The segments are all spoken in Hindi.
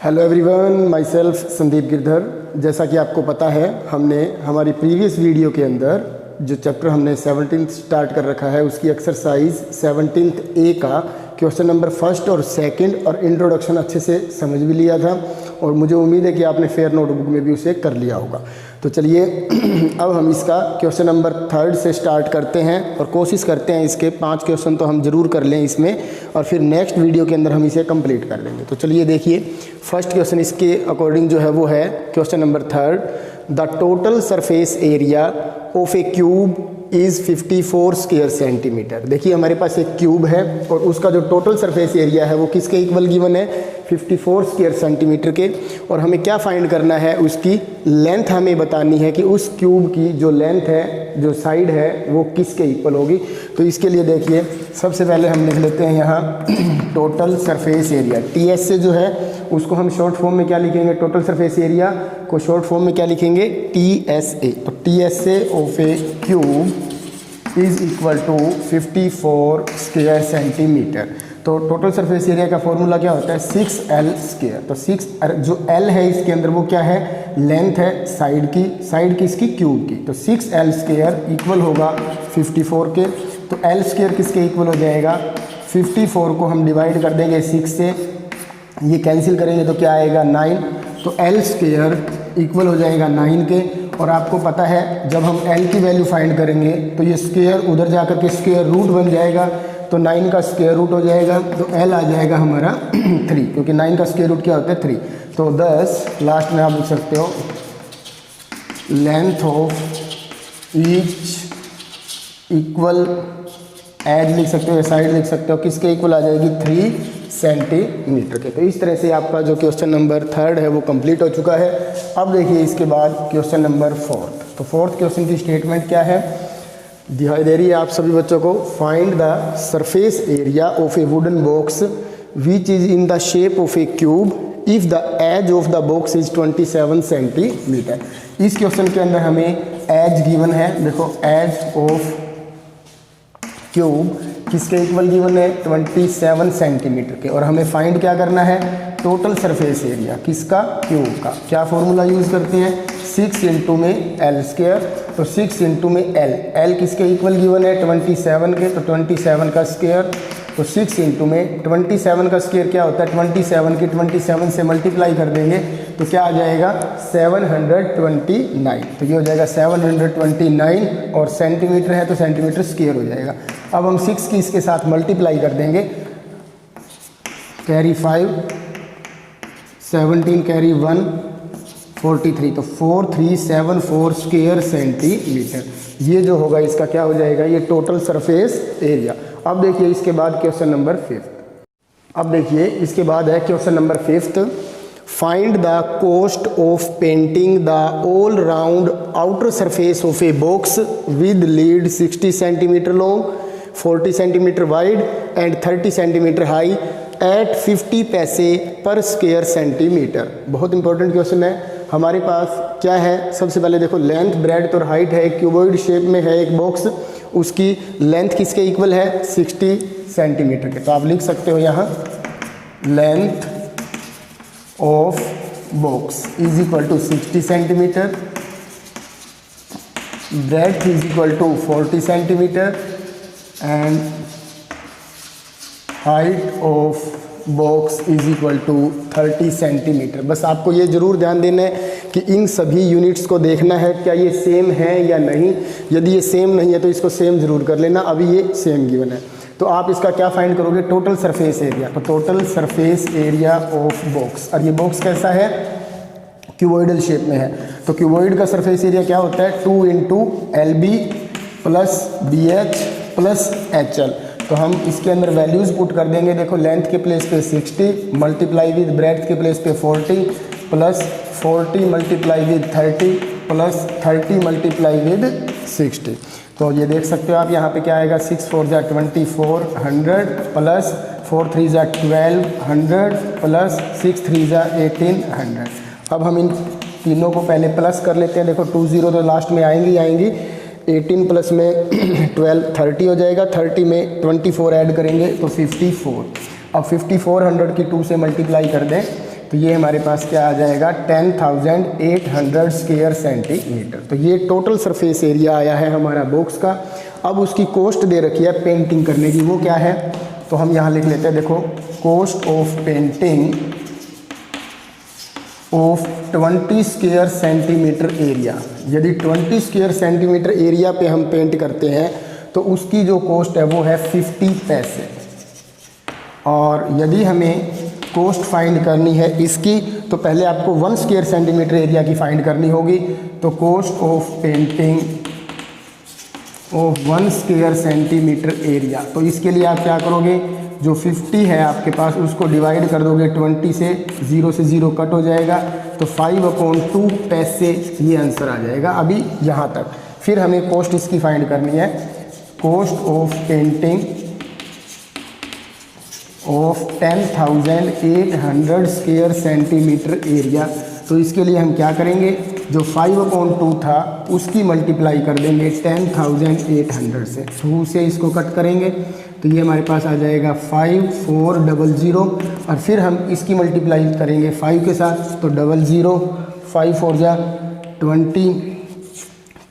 Hello everyone, my self Sandeep Girdhar. जैसा कि आपको पता है, हमने हमारी प्रीवियस वीडियो के अंदर जो चैप्टर हमने 17th स्टार्ट कर रखा है उसकी एक्सरसाइज 17th ए का क्वेश्चन नंबर फर्स्ट और सेकंड और इंट्रोडक्शन अच्छे से समझ भी लिया था और मुझे उम्मीद है कि आपने फेयर नोटबुक में भी उसे कर लिया होगा। तो चलिए अब हम इसका क्वेश्चन नंबर थर्ड से स्टार्ट करते हैं और कोशिश करते हैं इसके 5 क्वेश्चन तो हम ज़रूर कर लें इसमें, और फिर नेक्स्ट वीडियो के अंदर हम इसे कंप्लीट कर लेंगे। तो चलिए देखिए, फर्स्ट क्वेश्चन इसके अकॉर्डिंग जो है वो है question number third, the total surface area of a cube is 54 square centimetre. देखिए हमारे पास एक क्यूब है और उसका जो टोटल सरफेस एरिया है वो किसके इक्वल गिवन है, 54 स्क्वायर सेंटीमीटर के। और हमें क्या फाइंड करना है, उसकी लेंथ हमें बतानी है कि उस क्यूब की जो लेंथ है, जो साइड है, वो किसके इक्वल होगी। तो इसके लिए देखिए सबसे पहले हम लिख लेते हैं यहाँ टोटल सरफेस एरिया, टीएस से जो है उसको हम शॉर्ट फॉर्म में क्या लिखेंगे, टोटल सरफेस एरिया को शॉर्ट फॉर्म में क्या लिखेंगे, टीएसए। तो TSA of a cube is equal to 54 square centimetre. तो टोटल सरफेस एरिया का फॉर्मूला क्या होता है, 6L स्क्वायर। तो 6 जो L है इसके अंदर वो क्या है, लेंथ है साइड की, साइड किसकी, क्यूब की। तो 6L स्क्वायर इक्वल होगा 54 के। तो L स्क्वायर किसके इक्वल हो जाएगा, 54 को हम डिवाइड कर देंगे 6 से, ये कैंसिल करेंगे तो क्या आएगा 9। तो L स्क्वायर इक्वल हो जाएगा 9 के। और आपको पता है जब हम L की वैल्यू फाइंड करेंगे तो ये स्क्वायर उधर जाकर के स्क्वायर रूट बन जाएगा, तो 9 का स्क्वायर रूट हो जाएगा, तो L आ जाएगा हमारा 3, क्योंकि 9 का स्क्वायर रूट क्या होता है 3। तो 10 लास्ट में आप लिख सकते हो length of each equal edge लिख सकते हो, साइड लिख सकते हो, किसके इक्वल आ जाएगी 3 सेंटीमीटर के। तो इस तरह से आपका जो क्वेश्चन नंबर थर्ड है वो कंप्लीट हो चुका है। अब देखिए इसके बाद क्वेश्चन नंबर फोर्थ। तो फोर्थ क्वेश्चन की स्टेटमेंट क्या है, दिखाई दे रही है आप सभी बच्चों को, find the surface area of a wooden box which is in the shape of a cube if the edge of the box is 27 centimetre. इस क्वेश्चन के अंदर हमें एज गिवन है, देखो एज ऑफ क्यूब किसके इक्वल गिवन है, 27 सेंटीमीटर के। और हमें फाइंड क्या करना है, टोटल सरफेस एरिया किसका, क्यूब का। क्या फॉर्मूला यूज़ करते हैं, 6 इंटू में L स्क्वायर। तो 6 इंटू में L किसके इक्वल गिवन है, 27 के। तो 27 का स्क्वायर, तो 6 इंटू में 27 का स्क्वायर क्या होता है, 27 की 27 से मल्टीप्लाई कर देंगे तो क्या आ जाएगा 729। तो ये हो जाएगा 729 और सेंटीमीटर है तो सेंटीमीटर स्क्वायर हो जाएगा। अब हम 6 की इसके साथ मल्टीप्लाई कर देंगे, कैरी 5, 17 कैरी 1, 43, तो 4374 स्क्वायर सेंटीमीटर। ये जो होगा इसका क्या हो जाएगा, ये टोटल सरफेस एरिया। अब देखिए इसके बाद क्वेश्चन नंबर 5। अब देखिए इसके बाद है question number 5, find the cost of painting the all round outer surface of a box with lead 60 centimetre long, 40 centimetre wide and 30 centimetre high at 50 पैसे पर स्क्वायर सेंटीमीटर। बहुत इंपॉर्टेंट क्वेश्चन है। हमारे पास क्या है, सबसे पहले देखो लेंथ, ब्रेड्थ और हाइट है, एक क्यूबॉइड शेप में है एक बॉक्स, उसकी लेंथ किसके इक्वल है, 60 सेंटीमीटर के। तो आप लिख सकते हो यहाँ length of box is equal to 60 centimetre, breadth is equal to 40 centimetre and height of box is equal to 30 centimetre. बस आपको ये ज़रूर ध्यान देना है कि इन सभी यूनिट्स को देखना है क्या ये सेम है या नहीं। यदि ये सेम नहीं है तो इसको सेम ज़रूर कर लेना, अभी ये सेम गिवन है। तो आप इसका क्या फाइंड करोगे, टोटल सरफेस एरिया। तो total surface area of box, और ये बॉक्स कैसा है, क्यूबॉइडल शेप में है। तो क्यूबॉइड का सरफेस एरिया क्या होता है, 2 into LB plus BH plus HL। तो हम इसके अंदर वैल्यूज़ पुट कर देंगे। देखो लेंथ के प्लेस पे 60 मल्टीप्लाई विद ब्रेड्थ के प्लेस पे 40 plus 40 multiply with 30 plus 30 multiply with 60। तो ये देख सकते हो आप यहाँ पे क्या आएगा, 6 4 जा 2400 प्लस 4 3 जा 1200 प्लस 6 3 जा 1800। अब हम इन तीनों को पहले प्लस कर लेते हैं। देखो 20 तो लास्ट में आएंगी 18 प्लस में 12 30 हो जाएगा, 30 में 24 ऐड करेंगे तो 54। अब 5400 की 2 से मल्टीप्लाई कर दें तो ये हमारे पास क्या आ जाएगा 10,800 स्क्वायर सेंटीमीटर। तो ये टोटल सरफेस एरिया आया है हमारा बॉक्स का। अब उसकी कॉस्ट दे रखी है पेंटिंग करने की, वो क्या है, तो हम यहाँ लिख लेते हैं, देखो cost of painting of 20 square centimetre area. यदि 20 स्क्वायर सेंटीमीटर एरिया पे हम पेंट करते हैं तो उसकी जो कॉस्ट है वो है 50 पैसे। और यदि हमें कॉस्ट फाइंड करनी है इसकी, तो पहले आपको 1 स्क्वायर सेंटीमीटर एरिया की फाइंड करनी होगी। तो cost of painting of 1 square centimetre area, तो इसके लिए आप क्या करोगे, जो 50 है आपके पास उसको डिवाइड कर दोगे 20 से, 0 से 0 कट हो जाएगा, तो 5/2 पैसे ये आंसर आ जाएगा अभी यहाँ तक। फिर हमें कॉस्ट इसकी फाइंड करनी है, cost of painting of 10,800 square centimetre area. तो इसके लिए हम क्या करेंगे, जो 5/2 था उसकी मल्टीप्लाई कर देंगे 10,800 से, 2 से इसको कट करेंगे तो ये हमारे पास आ जाएगा 5400, और फिर हम इसकी मल्टीप्लाई करेंगे 5 के साथ, तो 00, 5 4 जा 20,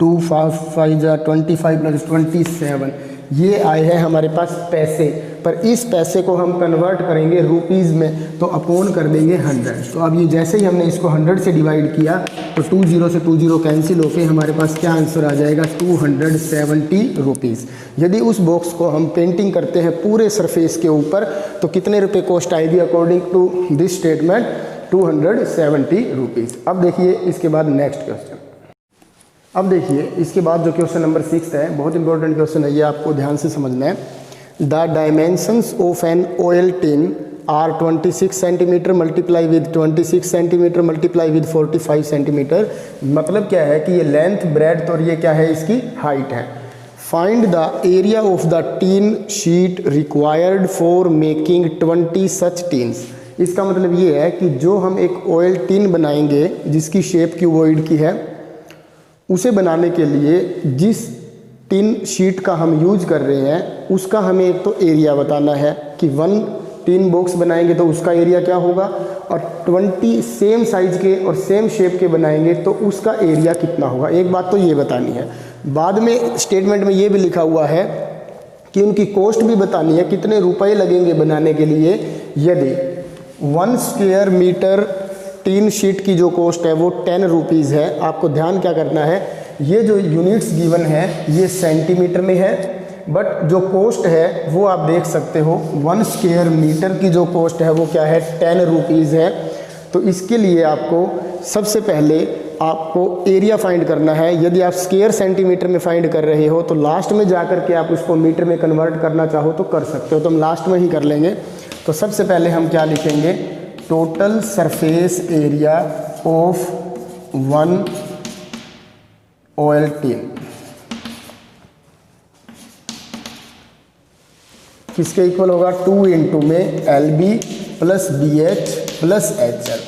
2 5 जा 25 + 27, ये आए हैं हमारे पास पैसे। पर इस पैसे को हम कन्वर्ट करेंगे रुपीज़ में, तो अपॉन कर देंगे 100। तो अब ये जैसे ही हमने इसको 100 से डिवाइड किया तो 20 से 20 कैंसिल होके हमारे पास क्या आंसर आ जाएगा, 270 रुपीज़। यदि उस बॉक्स को हम पेंटिंग करते हैं पूरे सरफेस के ऊपर तो कितने रुपए कॉस्ट आएगी according to this statement, 270 rupees. अब देखिए इसके बाद नेक्स्ट क्वेश्चन। अब देखिए इसके बाद जो क्वेश्चन नंबर 6 है, बहुत इंपॉर्टेंट क्वेश्चन है, ये आपको ध्यान से समझना है। The dimensions of an oil tin are 26 centimetre multiply with 26 centimetre multiply with 45 centimetre. मतलब क्या है कि ये लेंथ, ब्रेड्थ और ये क्या है, इसकी हाइट है। Find the area of the tin sheet required for making 20 such teens. इसका मतलब ये है कि जो हम एक ऑयल टिन बनाएंगे जिसकी शेप क्यूबॉइड की है, उसे बनाने के लिए जिस टिन शीट का हम यूज कर रहे हैं उसका हमें एक तो एरिया बताना है कि 1 टिन बॉक्स बनाएंगे तो उसका एरिया क्या होगा, और 20 सेम साइज के और सेम शेप के बनाएंगे तो उसका एरिया कितना होगा। एक बात तो ये बतानी है। बाद में स्टेटमेंट में ये भी लिखा हुआ है कि उनकी कॉस्ट भी बतानी है, कितने रुपए लगेंगे बनाने के लिए। यदि 1 स्क्वायर मीटर टिन शीट की जो कॉस्ट है वो 10 रुपीज़ है, आपको ध्यान क्या करना है, ये जो यूनिट्स गिवन है ये सेंटीमीटर में है, बट जो कॉस्ट है वो आप देख सकते हो 1 स्क्वायर मीटर की जो कॉस्ट है वो क्या है, 10 रुपीज़ है। तो इसके लिए आपको सबसे पहले आपको एरिया फाइंड करना है। यदि आप स्क्वायर सेंटीमीटर में फाइंड कर रहे हो तो लास्ट में जाकर के आप उसको मीटर में कन्वर्ट करना चाहो तो कर सकते हो, तो हम लास्ट में ही कर लेंगे। तो सबसे पहले हम क्या लिखेंगे, total surface area of 1 oil tin किसके इक्वल होगा, 2 इंटू में LB + BH + HL।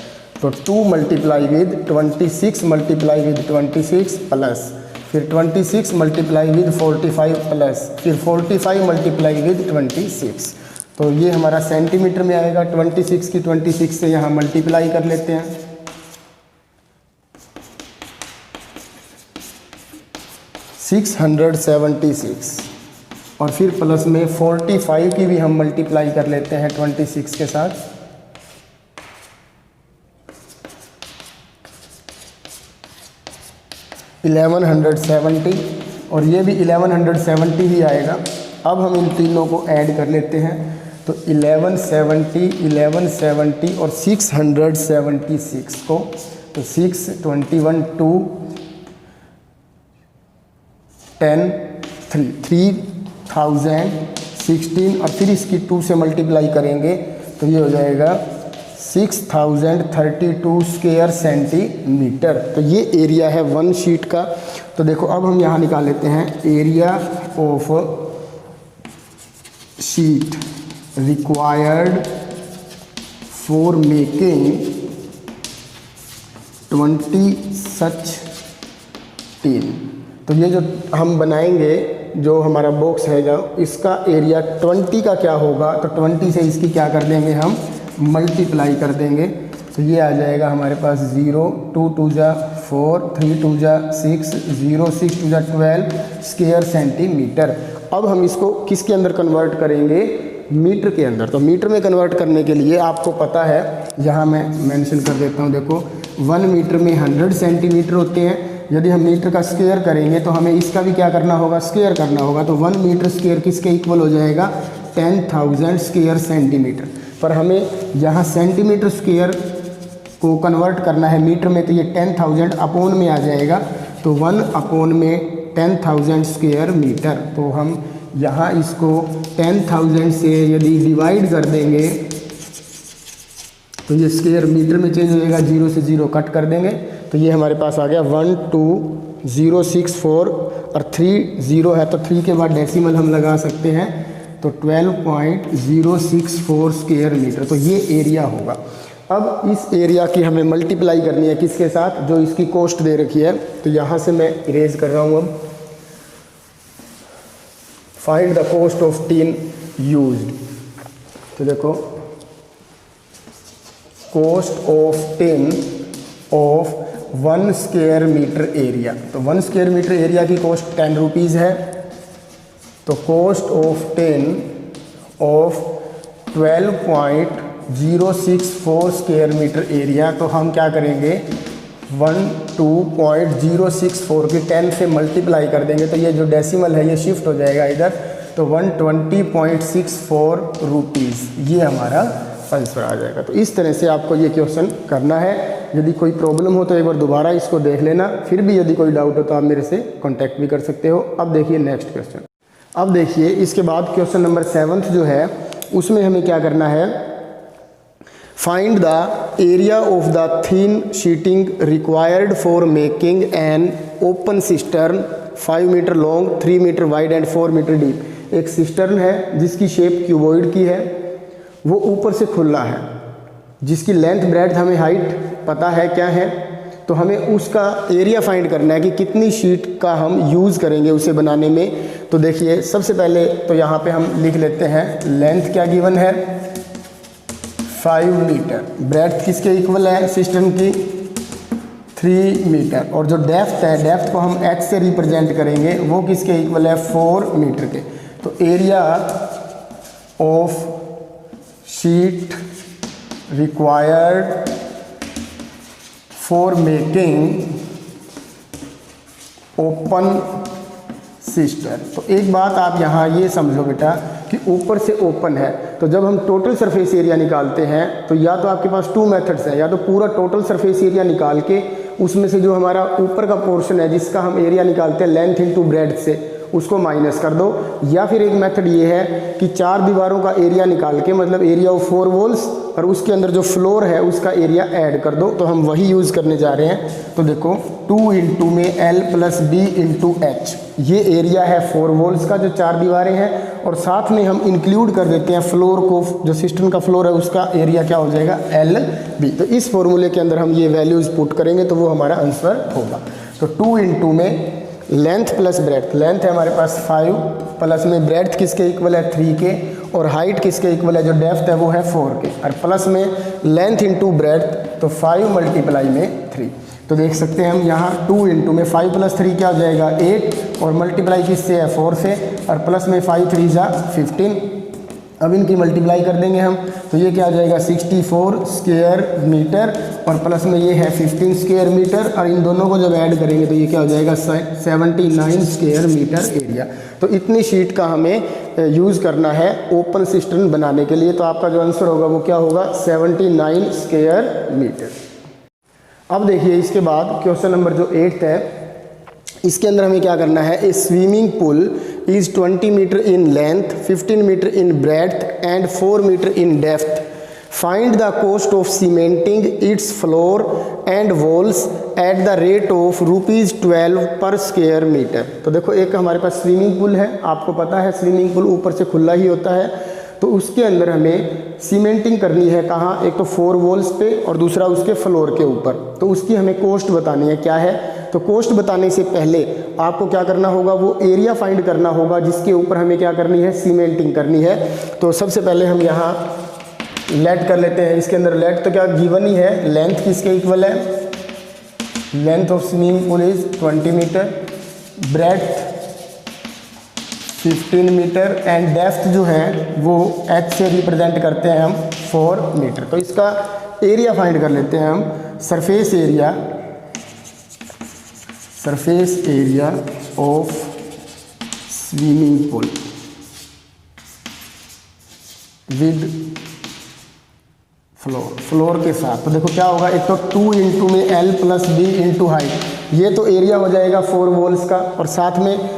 तो 2 multiply with 26 multiply with 26 plus फिर 26 मल्टीप्लाई विद 45 प्लस फिर 45 मल्टीप्लाई विद 26। तो ये हमारा सेंटीमीटर में आएगा। 26 की 26 से यहाँ मल्टीप्लाई कर लेते हैं, 676, और फिर प्लस में 45 की भी हम मल्टीप्लाई कर लेते हैं 26 के साथ, 1170, और ये भी 1170 ही आएगा। अब हम इन तीनों को ऐड कर लेते हैं, तो 1170 और 676 को, तो 6 21 2 10 3016, और फिर इसकी 2 से मल्टीप्लाई करेंगे तो ये हो जाएगा 6032 स्क्वायर सेंटीमीटर। तो ये एरिया है 1 शीट का। तो देखो अब हम यहाँ निकाल लेते हैं area of sheet required for making 20 such tin. तो ये जो हम बनाएंगे, जो हमारा बॉक्स है जो इसका एरिया 20 का क्या होगा, तो 20 से इसकी क्या कर देंगे हम मल्टीप्लाई कर देंगे। तो ये आ जाएगा हमारे पास 0, 2 2 जा 4, 3 2 जा 6, 0 6 2 जा 12 स्क्वायर सेंटीमीटर। अब हम इसको किसके अंदर कन्वर्ट करेंगे, मीटर के अंदर। तो मीटर में कन्वर्ट करने के लिए आपको पता है, यहाँ मैं मेंशन कर देता हूँ, देखो 1 मीटर में 100 सेंटीमीटर होते हैं। यदि हम मीटर का स्क्वायर करेंगे तो हमें इसका भी क्या करना होगा, स्क्वायर करना होगा। तो 1 मीटर स्क्वायर किसके इक्वल हो जाएगा, 10,000 स्क्वायर सेंटीमीटर। पर हमें यहाँ सेंटीमीटर स्क्वायर को कन्वर्ट करना है मीटर में, तो ये 10,000 अपॉन में आ जाएगा। तो 1 अपॉन में 10,000 स्क्वायर मीटर। तो हम यहाँ इसको 10,000 से यदि डिवाइड कर देंगे तो ये स्क्वायर मीटर में चेंज हो जाएगा, 0 से 0 कट कर देंगे तो ये हमारे पास आ गया 12064 और 3 0 है तो 3 के बाद डेसिमल हम लगा सकते हैं। तो 12.064 स्क्वायर मीटर, तो ये एरिया होगा। अब इस एरिया की हमें मल्टीप्लाई करनी है किसके साथ, जो इसकी कॉस्ट दे रखी है। तो यहाँ से मैं इरेज कर रहा हूँ। अब find the cost of tin used. तो देखो cost of tin of 1 square metre area. तो 1 स्क्वायर मीटर एरिया की कॉस्ट 10 रुपीज़ है। तो cost of tin of 12.064 square metre area, तो हम क्या करेंगे 12.064 की 10 से मल्टीप्लाई कर देंगे तो ये जो डेसिमल है ये शिफ्ट हो जाएगा इधर। तो 120.64 रुपीज़ ये हमारा आंसर आ जाएगा। तो इस तरह से आपको ये क्वेश्चन करना है। यदि कोई प्रॉब्लम हो तो एक बार दोबारा इसको देख लेना, फिर भी यदि कोई डाउट हो तो आप मेरे से कांटेक्ट भी कर सकते हो। अब देखिए नेक्स्ट क्वेश्चन। अब देखिए इसके बाद क्वेश्चन नंबर 7 जो है उसमें हमें क्या करना है, find the area of the thin sheeting required for making an open cistern 5 metre long, 3 metre wide and 4 metre deep. एक सिस्टर्न है जिसकी शेप क्यूबॉइड की है, वो ऊपर से खुला है, जिसकी लेंथ ब्रेड्थ हमें हाइट पता है क्या है। तो हमें उसका एरिया फाइंड करना है कि कितनी शीट का हम यूज़ करेंगे उसे बनाने में। तो देखिए सबसे पहले तो यहाँ पे हम लिख लेते हैं लेंथ क्या गिवन है 5 मीटर, ब्रेड्थ किसके इक्वल है सिस्टम की 3 मीटर, और जो डेप्थ है डेप्थ को हम h से रिप्रेजेंट करेंगे, वो किसके इक्वल है 4 मीटर के। तो area of sheet required for making open system. तो एक बात आप यहाँ ये समझो बेटा कि ऊपर से ओपन है, तो जब हम टोटल सरफेस एरिया निकालते हैं तो या तो आपके पास 2 मेथड्स हैं, या तो पूरा टोटल सरफेस एरिया निकाल के उसमें से जो हमारा ऊपर का पोर्शन है जिसका हम एरिया निकालते हैं लेंथ इनटू ब्रेड्थ से, उसको माइनस कर दो। या फिर एक मेथड ये है कि 4 दीवारों का एरिया निकाल के, मतलब एरिया ऑफ 4 वॉल्स, और उसके अंदर जो फ्लोर है उसका एरिया ऐड कर दो। तो हम वही यूज़ करने जा रहे हैं। तो देखो 2 इंटू में L plus B into H, ये एरिया है 4 वॉल्स का जो 4 दीवारें हैं, और साथ में हम इंक्लूड कर देते हैं फ्लोर को, जो सिस्टम का फ्लोर है उसका एरिया क्या हो जाएगा LB। तो इस फॉर्मूले के अंदर हम ये वैल्यूज़ पुट करेंगे तो वो हमारा आंसर होगा। तो 2 इंटू में लेंथ प्लस ब्रेड्थ, लेंथ है हमारे पास 5 प्लस में ब्रेड्थ किसके इक्वल है 3 के, और हाइट किसके इक्वल है जो डेप्थ है वो है 4 के, और प्लस में लेंथ इंटू ब्रेड्थ, तो 5 मल्टीप्लाई में 3। तो देख सकते हैं हम यहाँ 2 इंटू में 5 प्लस 3 क्या हो जाएगा 8, और मल्टीप्लाई किससे है 4 से, और प्लस में 5 3 जा 15। अब इनकी मल्टीप्लाई कर देंगे हम, तो ये क्या आ जाएगा 64 स्क्वायर मीटर, और प्लस में ये है 15 स्क्वायर मीटर, और इन दोनों को जब ऐड करेंगे तो ये क्या हो जाएगा 79 स्क्वायर मीटर एरिया। तो इतनी शीट का हमें यूज़ करना है ओपन सिस्टम बनाने के लिए। तो आपका जो आंसर होगा वो क्या होगा 79 स्क्वायर मीटर। अब देखिए इसके बाद क्वेश्चन नंबर जो 8 है, इसके अंदर हमें क्या करना है, a swimming pool is 20 metre in length, 15 metre in breadth and 4 metre in depth. Find the cost of cementing its floor and walls at the rate of ₹12 per square metre. तो देखो एक हमारे पास स्विमिंग पूल है, आपको पता है स्विमिंग पूल ऊपर से खुला ही होता है, तो उसके अंदर हमें सीमेंटिंग करनी है कहाँ, एक तो 4 वॉल्स पे और दूसरा उसके फ्लोर के ऊपर। तो उसकी हमें कॉस्ट बतानी है क्या है। तो कॉस्ट बताने से पहले आपको क्या करना होगा, वो एरिया फाइंड करना होगा जिसके ऊपर हमें क्या करनी है, सीमेंटिंग करनी है। तो सबसे पहले हम यहाँ लेट कर लेते हैं। इसके अंदर लेट तो क्या गिवन ही है, लेंथ किसके इक्वल है, length of swimming pool is 20 metre, breadth 15 metre and depth जो है वो h से रिप्रेजेंट करते हैं हम 4 मीटर। तो इसका एरिया फाइंड कर लेते हैं हम। Surface area of swimming pool with floor के साथ। तो देखो क्या होगा, एक तो 2 इंटू में L plus B into height, ये तो एरिया हो जाएगा 4 वॉल्स का, और साथ में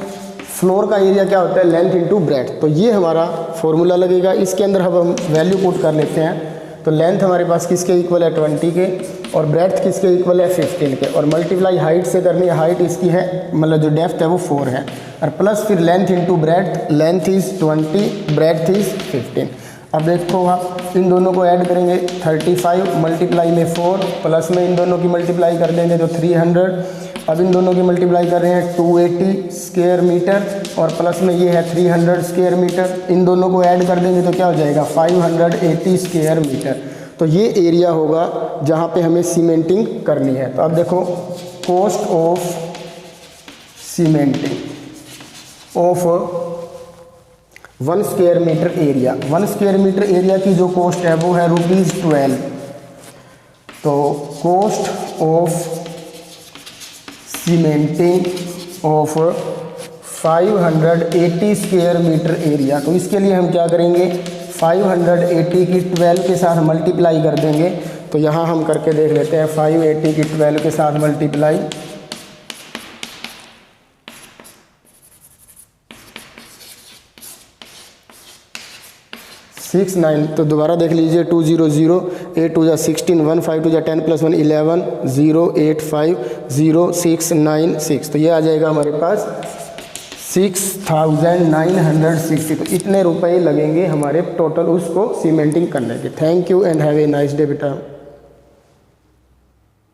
फ्लोर का एरिया क्या होता है, लेंथ इंटू ब्रेड्थ। तो ये हमारा फॉर्मूला लगेगा। इसके अंदर हम वैल्यू पुट कर लेते हैं। तो लेंथ हमारे पास किसके इक्वल है 20 के, और ब्रेड्थ किसके इक्वल है 15 के, और मल्टीप्लाई हाइट से करनी है। हाइट इसकी है, मतलब जो डेप्थ है वो 4 है, और प्लस फिर length into breadth, length is 20, breadth is 15। अब देखो आप इन दोनों को ऐड करेंगे, 35 मल्टीप्लाई में 4, प्लस में इन दोनों की मल्टीप्लाई कर देंगे तो 300। अब इन दोनों की मल्टीप्लाई कर रहे हैं 280 स्क्वायर मीटर, और प्लस में ये है 300 स्क्वायर मीटर। इन दोनों को ऐड कर देंगे तो क्या हो जाएगा 580 स्क्वायर मीटर। तो ये एरिया होगा जहाँ पे हमें सीमेंटिंग करनी है। तो अब देखो cost of cementing of 1 square metre area, 1 square metre area की जो कॉस्ट है वो है ₹12। तो cost of cementing of 580 square metre area. तो इसके लिए हम क्या करेंगे, 580 की 12 के साथ मल्टीप्लाई कर देंगे। तो यहाँ हम करके देख लेते हैं, 580 की 12 के साथ मल्टीप्लाई, 69। तो दोबारा देख लीजिए, 200, 8 2 16, 1 5 2 10 + 1 11, 0 8 5 0 6 9 6। तो ये आ जाएगा हमारे पास 6960। तो इतने रुपए लगेंगे हमारे टोटल उसको सीमेंटिंग करने के। Thank you and have a nice day बेटा।